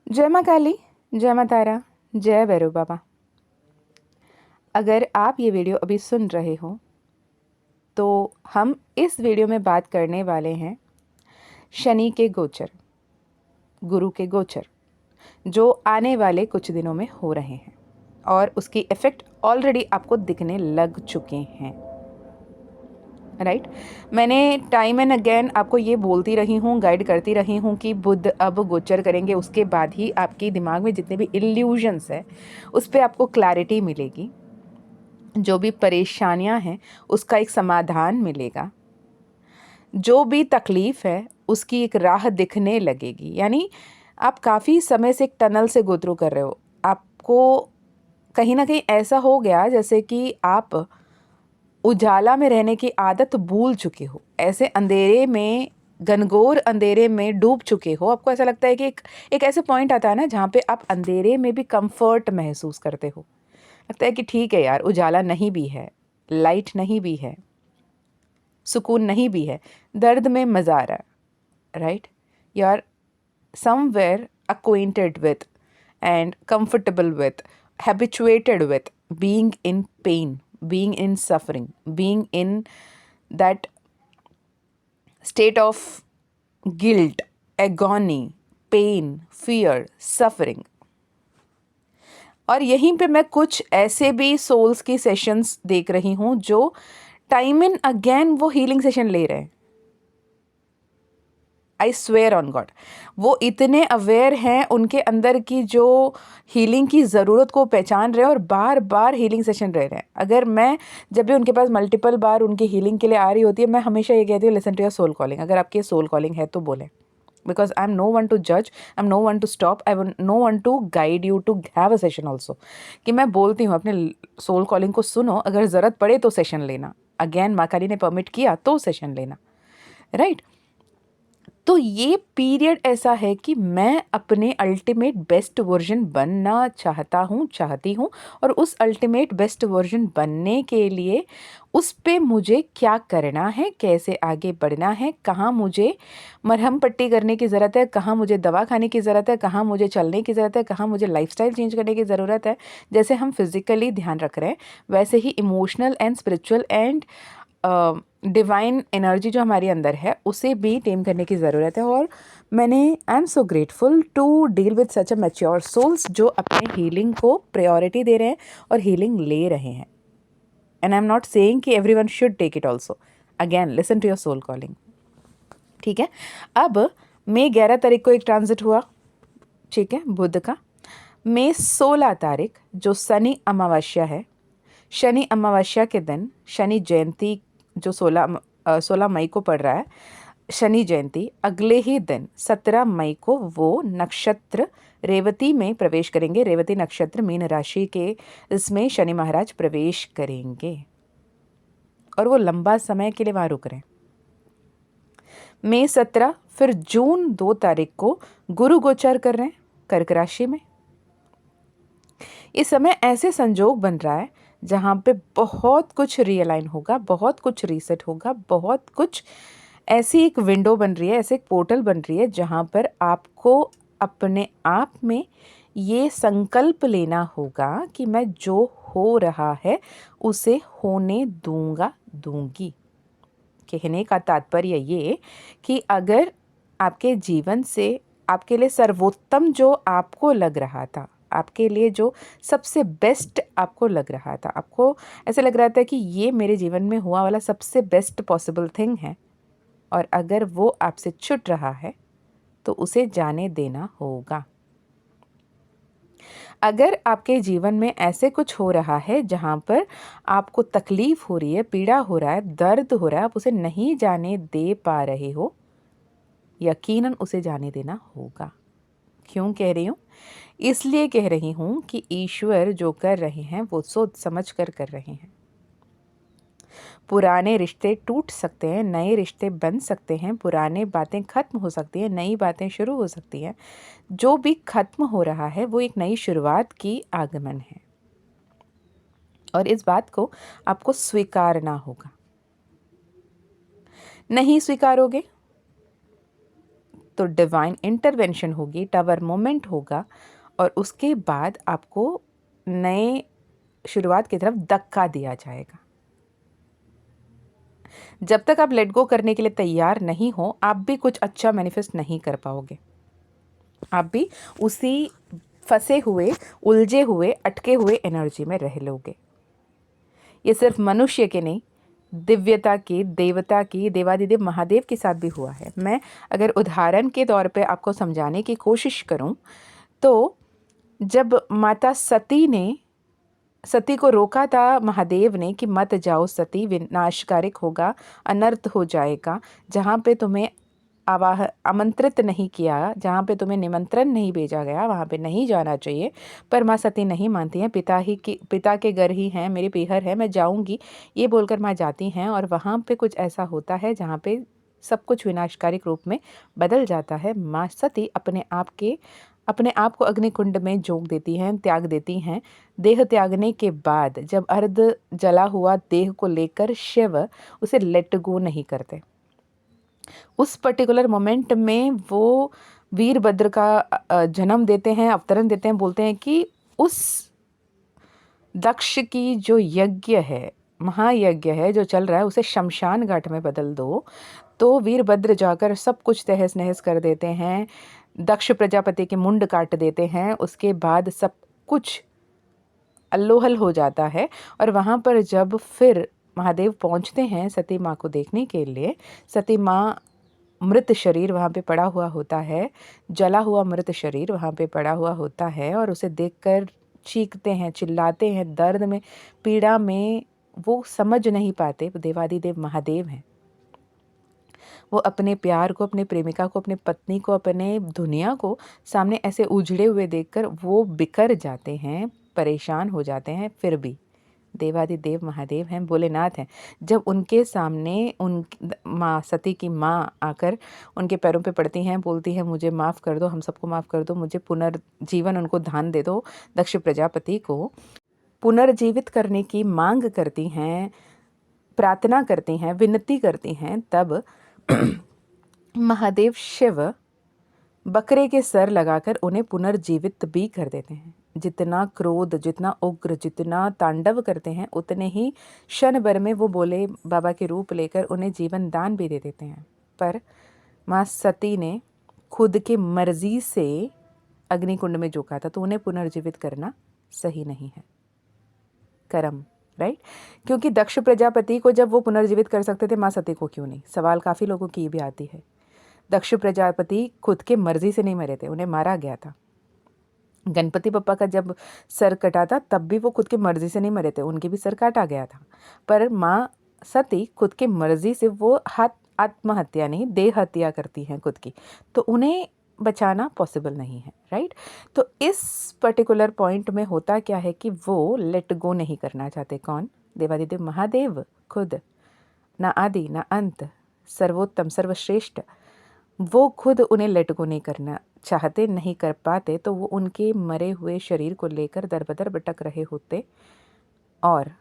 जय माँ काली, जय माँ तारा, जय भैरव बाबा। अगर आप ये वीडियो अभी सुन रहे हो तो हम इस वीडियो में बात करने वाले हैं शनि के गोचर, गुरु के गोचर, जो आने वाले कुछ दिनों में हो रहे हैं और उसकी इफ़ेक्ट ऑलरेडी आपको दिखने लग चुके हैं। राइट मैंने टाइम एंड अगेन आपको ये बोलती रही हूँ, गाइड करती रही हूँ कि बुध अब गोचर करेंगे, उसके बाद ही आपके दिमाग में जितने भी इल्यूजन्स है उस पर आपको क्लैरिटी मिलेगी, जो भी परेशानियां हैं उसका एक समाधान मिलेगा, जो भी तकलीफ़ है उसकी एक राह दिखने लगेगी। यानी आप काफ़ी समय से एक टनल से गो थ्रू कर रहे हो, आपको कहीं ना कहीं ऐसा हो गया जैसे कि आप उजाला में रहने की आदत भूल चुके हो, ऐसे अंधेरे में, घनघोर अंधेरे में डूब चुके हो। आपको ऐसा लगता है कि एक ऐसे पॉइंट आता है ना जहाँ पे आप अंधेरे में भी कंफर्ट महसूस करते हो, लगता है कि ठीक है यार, उजाला नहीं भी है, लाइट नहीं भी है, सुकून नहीं भी है, दर्द में मज़ा आ रहा है। Right you are somewhere acquainted with and comfortable with, habituated with being in pain, being in suffering, being in that state of guilt, agony, pain, fear, suffering। और यहीं पे मैं कुछ ऐसे भी सोल्स की सेशंस देख रही हूँ जो टाइम एंड अगेन वो हीलिंग सेशन ले रहे हैं। आई स्वेयर ऑन गॉड, वो इतने अवेयर हैं उनके अंदर की जो हीलिंग की ज़रूरत को पहचान रहे हैं और बार बार हीलिंग सेशन रह रहे हैं। अगर मैं जब भी उनके पास मल्टीपल बार उनकी हीलिंग के लिए आ रही होती है, मैं हमेशा ये कहती हूँ, listen to your soul calling. अगर आपकी सोल कॉलिंग है तो बोलें, because I am no one to जज, I am no one to stop, I am no one to guide you to have a session also. कि मैं बोलती हूँ अपने सोल कॉलिंग को सुनो, अगर ज़रूरत पड़े तो सेशन लेना, अगेन माँ काली ने परमिट किया तो सेशन लेना। राइट तो ये पीरियड ऐसा है कि मैं अपने अल्टीमेट बेस्ट वर्जन बनना चाहती हूँ और उस अल्टीमेट बेस्ट वर्जन बनने के लिए उस पे मुझे क्या करना है, कैसे आगे बढ़ना है, कहाँ मुझे मरहम पट्टी करने की ज़रूरत है, कहाँ मुझे दवा खाने की ज़रूरत है, कहाँ मुझे चलने की ज़रूरत है, कहाँ मुझे लाइफस्टाइल चेंज करने की ज़रूरत है। जैसे हम फिज़िकली ध्यान रख रहे हैं वैसे ही emotional and spiritual and divine energy जो हमारे अंदर है उसे भी टेम करने की ज़रूरत है। और मैंने I am so grateful to deal with such a mature souls जो अपने हीलिंग को प्रायोरिटी दे रहे हैं और हीलिंग ले रहे हैं। And I am not saying कि everyone should take it also, again listen to your soul calling. ठीक है, अब मई 11 तारीख को एक ट्रांजिट हुआ, ठीक है, बुध का। मई 16 तारीख जो शनि अमावस्या है, शनि अमावस्या के दिन शनि जयंती जो 16 मई को पड़ रहा है, शनि जयंती अगले ही दिन 17 मई को वो नक्षत्र रेवती में प्रवेश करेंगे। रेवती नक्षत्र मीन राशि के इसमें शनि महाराज प्रवेश करेंगे और वो लंबा समय के लिए वहाँ रुक रहे हैं। मई 17 फिर जून 2 तारीख को गुरु गोचर कर रहे हैं कर्क राशि में। इस समय ऐसे संजोग बन रहा है जहाँ पे बहुत कुछ रियलाइन होगा, बहुत कुछ रीसेट होगा, बहुत कुछ ऐसी एक विंडो बन रही है, ऐसे एक पोर्टल बन रही है जहाँ पर आपको अपने आप में ये संकल्प लेना होगा कि मैं जो हो रहा है उसे होने दूंगी। कहने का तात्पर्य ये कि अगर आपके जीवन से आपके लिए सर्वोत्तम जो आपको लग रहा था, आपके लिए जो सबसे बेस्ट आपको लग रहा था, आपको ऐसे लग रहा था कि ये मेरे जीवन में हुआ वाला सबसे बेस्ट पॉसिबल थिंग है, और अगर वो आपसे छूट रहा है तो उसे जाने देना होगा। अगर आपके जीवन में ऐसे कुछ हो रहा है जहाँ पर आपको तकलीफ़ हो रही है, पीड़ा हो रहा है, दर्द हो रहा है, आप उसे नहीं जाने दे पा रहे हो, यकीनन उसे जाने देना होगा। क्यों कह रही हूँ? इसलिए कह रही हूँ कि ईश्वर जो कर रहे हैं वो सोच समझ कर रहे हैं। पुराने रिश्ते टूट सकते हैं, नए रिश्ते बन सकते हैं, पुराने बातें खत्म हो सकती हैं, नई बातें शुरू हो सकती हैं। जो भी खत्म हो रहा है वो एक नई शुरुआत की आगमन है और इस बात को आपको स्वीकारना होगा। नहीं स्वीकारोगे तो डिवाइन इंटरवेंशन होगी, टावर मोमेंट होगा और उसके बाद आपको नए शुरुआत की तरफ धक्का दिया जाएगा। जब तक आप लेट गो करने के लिए तैयार नहीं हो, आप भी कुछ अच्छा मैनिफेस्ट नहीं कर पाओगे। आप भी उसी फंसे हुए, उलझे हुए, अटके हुए एनर्जी में रह लोगे। ये सिर्फ मनुष्य के नहीं, दिव्यता की, देवता की, देवादिदेव महादेव के साथ भी हुआ है। मैं अगर उदाहरण के तौर पे आपको समझाने की कोशिश करूं तो जब माता सती को रोका था महादेव ने कि मत जाओ सती, विनाशकारक होगा, अनर्थ हो जाएगा, जहाँ पे तुम्हें आमंत्रित नहीं किया, जहाँ पे तुम्हें निमंत्रण नहीं भेजा गया, वहाँ पे नहीं जाना चाहिए। पर माँ सती नहीं मानती हैं, पिता के घर ही हैं, मेरे पीहर है, मैं जाऊँगी, ये बोलकर माँ जाती हैं और वहाँ पे कुछ ऐसा होता है जहाँ पे सब कुछ विनाशकारी रूप में बदल जाता है। माँ सती अपने आप को अग्निकुंड में झोंक देती हैं, त्याग देती हैं। देह त्यागने के बाद जब अर्ध जला हुआ देह को लेकर शिव उसे लेट गो नहीं करते। उस पर्टिकुलर मोमेंट में वो वीरभद्र का जन्म देते हैं, अवतरण देते हैं, बोलते हैं कि उस दक्ष की जो यज्ञ है, महायज्ञ है जो चल रहा है, उसे शमशान घाट में बदल दो। तो वीरभद्र जाकर सब कुछ तहस नहस कर देते हैं, दक्ष प्रजापति के मुंड काट देते हैं। उसके बाद सब कुछ अल्लोहल हो जाता है और वहाँ पर जब फिर महादेव पहुँचते हैं सती माँ को देखने के लिए, सती माँ मृत शरीर वहाँ पे पड़ा हुआ होता है, जला हुआ मृत शरीर वहाँ पे पड़ा हुआ होता है और उसे देखकर चीखते हैं, चिल्लाते हैं, दर्द में, पीड़ा में। वो समझ नहीं पाते देवादिदेव महादेव हैं। वो अपने प्यार को, अपने प्रेमिका को, अपने पत्नी को, अपने दुनिया को सामने ऐसे उजड़े हुए देखकर वो बिखर जाते हैं, परेशान हो जाते हैं। फिर भी देवादिदेव महादेव हैं, भोलेनाथ हैं। जब उनके सामने उन माँ सती की माँ आकर उनके पैरों पे पड़ती हैं, बोलती हैं मुझे माफ़ कर दो, हम सबको माफ़ कर दो, मुझे पुनर्जीवन, उनको दान दे दो, दक्ष प्रजापति को पुनर्जीवित करने की मांग करती हैं, प्रार्थना करती हैं, विनती करती हैं, तब महादेव शिव बकरे के सर लगाकर उन्हें पुनर्जीवित भी कर देते हैं। जितना क्रोध, जितना उग्र, जितना तांडव करते हैं, उतने ही क्षण भर में वो भोले बाबा के रूप लेकर उन्हें जीवन दान भी दे देते हैं। पर माँ सती ने खुद की मर्जी से अग्निकुंड में झोंका था, तो उन्हें पुनर्जीवित करना सही नहीं है। कर्म, राइट? क्योंकि दक्ष प्रजापति को जब वो पुनर्जीवित कर सकते थे, माँ सती को क्यों नहीं? सवाल काफ़ी लोगों की ये भी आती है। दक्ष प्रजापति खुद के मर्जी से नहीं मरे थे, उन्हें मारा गया था। गणपति बप्पा का जब सर कटा था तब भी वो खुद की मर्जी से नहीं मरे थे, उनके भी सर काटा गया था। पर माँ सती खुद के मर्जी से वो आत्महत्या नहीं, देह हत्या करती हैं खुद की, तो उन्हें बचाना पॉसिबल नहीं है, राइट? तो इस पर्टिकुलर पॉइंट में होता क्या है कि वो लेट गो नहीं करना चाहते। कौन? देवादिदेव महादेव खुद, ना आदि ना अंत, सर्वोत्तम, सर्वश्रेष्ठ। वो खुद उन्हें लेट गो नहीं करना चाहते, नहीं कर पाते, तो वो उनके मरे हुए शरीर को लेकर दर बदर भटक रहे होते और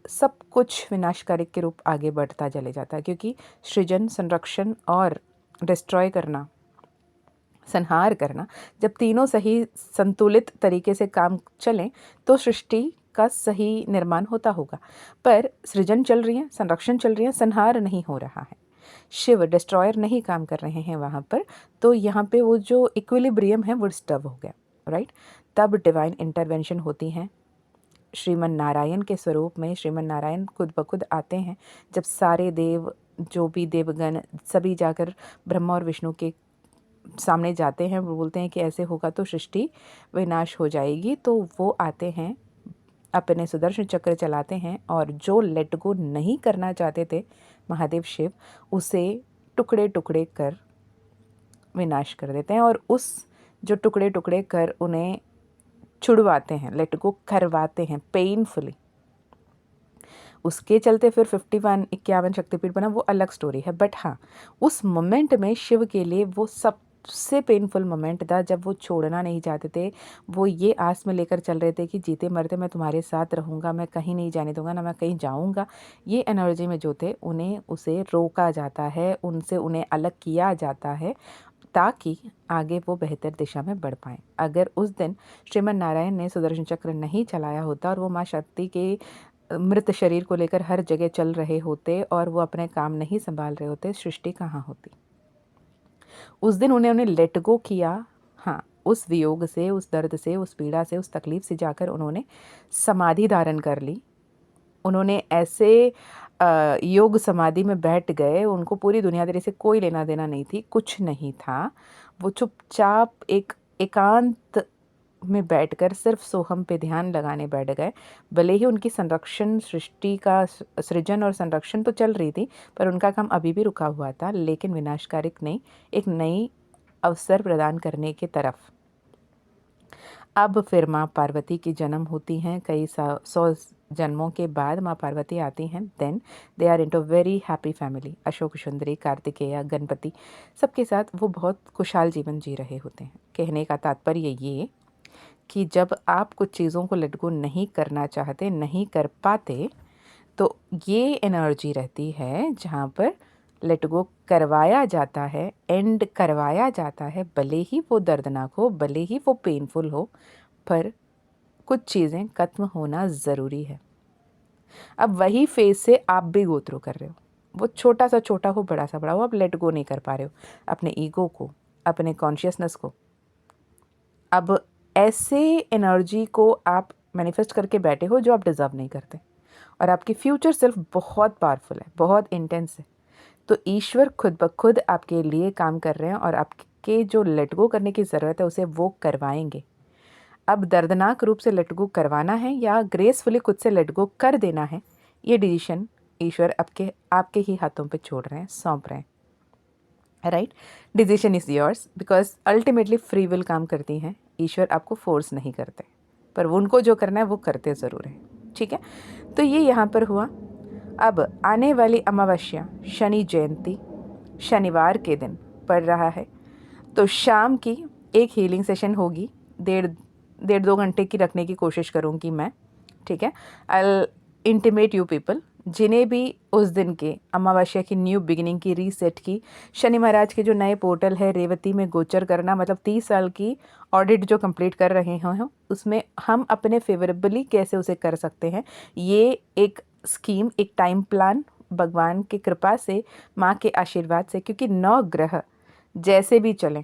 सब कुछ विनाशकारी के रूप आगे बढ़ता चले जाता। क्योंकि सृजन, संरक्षण और डिस्ट्रॉय करना, संहार करना, जब तीनों सही संतुलित तरीके से काम चलें तो सृष्टि का सही निर्माण होता होगा। पर सृजन चल रही है, संरक्षण चल रही है, संहार नहीं हो रहा है, शिव डिस्ट्रॉयर नहीं काम कर रहे हैं वहाँ पर, तो यहाँ पे वो जो इक्विलिब्रियम है वो डिस्टर्ब हो गया, राइट? तब डिवाइन इंटरवेंशन होती हैं। श्रीमन नारायण के स्वरूप में श्रीमन नारायण खुद ब खुद आते हैं। जब सारे देव, जो भी देवगण, सभी जाकर ब्रह्मा और विष्णु के सामने जाते हैं, वो बोलते हैं कि ऐसे होगा तो सृष्टि विनाश हो जाएगी, तो वो आते हैं, अपने सुदर्शन चक्र चलाते हैं और जो लेट गो नहीं करना चाहते थे महादेव शिव, उसे टुकड़े टुकड़े कर विनाश कर देते हैं और उस जो टुकड़े टुकड़े कर उन्हें छुड़वाते हैं, लेट गो करवाते हैं पेनफुली। उसके चलते फिर 51 शक्तिपीठ बना, वो अलग स्टोरी है। बट हाँ, उस मोमेंट में शिव के लिए वो सबसे पेनफुल मोमेंट था, जब वो छोड़ना नहीं चाहते थे। वो ये आस में लेकर चल रहे थे कि जीते मरते मैं तुम्हारे साथ रहूँगा, मैं कहीं नहीं जाने दूंगा, ना मैं कहीं जाऊँगा। ये एनर्जी में जो थे, उन्हें उसे रोका जाता है, उनसे उन्हें अलग किया जाता है ताकि आगे वो बेहतर दिशा में बढ़ पाएँ। अगर उस दिन श्रीमन नारायण ने सुदर्शन चक्र नहीं चलाया होता और वो माँ शक्ति के मृत शरीर को लेकर हर जगह चल रहे होते और वो अपने काम नहीं संभाल रहे होते, सृष्टि कहाँ होती। उस दिन उन्होंने लेट गो किया। हाँ, उस वियोग से, उस दर्द से, उस पीड़ा से, उस तकलीफ से जाकर उन्होंने समाधि धारण कर ली। उन्होंने ऐसे योग समाधि में बैठ गए, उनको पूरी दुनियादारी से कोई लेना देना नहीं थी, कुछ नहीं था। वो चुपचाप एक एकांत में बैठकर सिर्फ सोहम पे ध्यान लगाने बैठ गए। भले ही उनकी संरक्षण, सृष्टि का सृजन और संरक्षण तो चल रही थी, पर उनका काम अभी भी रुका हुआ था, लेकिन विनाशकारिक नहीं, एक नई अवसर प्रदान करने की तरफ। अब फिर माँ पार्वती की जन्म होती हैं, कई 100 जन्मों के बाद माँ पार्वती आती हैं। Then they are into very happy family. Ashok Sundari, Kartikeya, Ganpati सबके साथ वो बहुत खुशहाल जीवन जी रहे होते हैं। कहने का तात्पर्य ये कि जब आप कुछ चीज़ों को लेट गो नहीं करना चाहते, नहीं कर पाते, तो ये एनर्जी रहती है जहाँ पर लेट गो करवाया जाता है, एंड करवाया जाता है। भले ही वो दर्दनाक हो, भले ही वो पेनफुल हो, पर कुछ चीज़ें खत्म होना ज़रूरी है। अब वही फेज़ से आप भी गो थ्रू कर रहे हो, वो छोटा सा छोटा हो, बड़ा सा बड़ा हो, आप लेट गो नहीं कर पा रहे हो अपने ईगो को, अपने कॉन्शियसनेस को। अब ऐसे एनर्जी को आप मैनिफेस्ट करके बैठे हो जो आप डिज़र्व नहीं करते, और आपकी फ्यूचर सेल्फ बहुत पावरफुल है, बहुत इंटेंस है। तो ईश्वर खुद ब खुद आपके लिए काम कर रहे हैं और आपके जो लेट गो करने की ज़रूरत है उसे वो करवाएंगे। अब दर्दनाक रूप से लेट गो करवाना है या ग्रेसफुली खुद से लेट गो कर देना है, ये डिसीजन ईश्वर आपके ही हाथों पे छोड़ रहे हैं, सौंप रहे हैं। Right, decision is yours, because ultimately free will काम करती हैं। ईश्वर आपको फोर्स नहीं करते, पर उनको जो करना है वो करते ज़रूर हैं। ठीक है, तो ये यहाँ पर हुआ। अब आने वाली अमावस्या शनि जयंती शनिवार के दिन पड़ रहा है, तो शाम की एक हीलिंग सेशन होगी, 1.5-2 घंटे की रखने की कोशिश करूँगी मैं। ठीक है, आई इंटीमेट यू पीपल, जिन्हें भी उस दिन के अमावस्या की न्यू बिगिनिंग की, रीसेट की, शनि महाराज के जो नए पोर्टल है रेवती में गोचर करना, मतलब 30 साल की ऑडिट जो कंप्लीट कर रहे हैं, उसमें हम अपने फेवरेबली कैसे उसे कर सकते हैं, ये एक स्कीम, एक टाइम प्लान भगवान की कृपा से, माँ के आशीर्वाद से, क्योंकि 9 ग्रह जैसे भी चलें,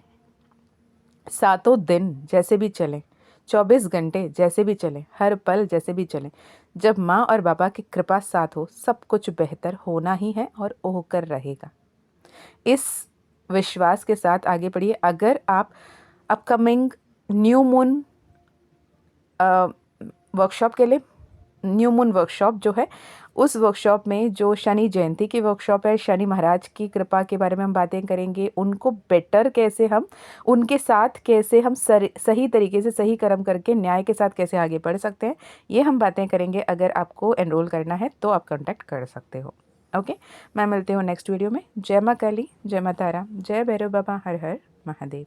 7 दिन जैसे भी चलें, 24 घंटे जैसे भी चलें, हर पल जैसे भी चलें, जब माँ और बाबा की कृपा साथ हो, सब कुछ बेहतर होना ही है और होकर रहेगा। इस विश्वास के साथ आगे बढ़िए। अगर आप अपकमिंग न्यू मून वर्कशॉप के लिए, न्यू मून वर्कशॉप जो है, उस वर्कशॉप में जो शनि जयंती की वर्कशॉप है, शनि महाराज की कृपा के बारे में हम बातें करेंगे, उनको बेटर कैसे हम, उनके साथ कैसे हम सही तरीके से सही कर्म करके न्याय के साथ कैसे आगे बढ़ सकते हैं, ये हम बातें करेंगे। अगर आपको एनरोल करना है तो आप कॉन्टैक्ट कर सकते हो। ओके, मैं मिलती हूँ नेक्स्ट वीडियो में। जय माँ काली, जय माँ तारा, जय भैरव बाबा, हर हर महादेव।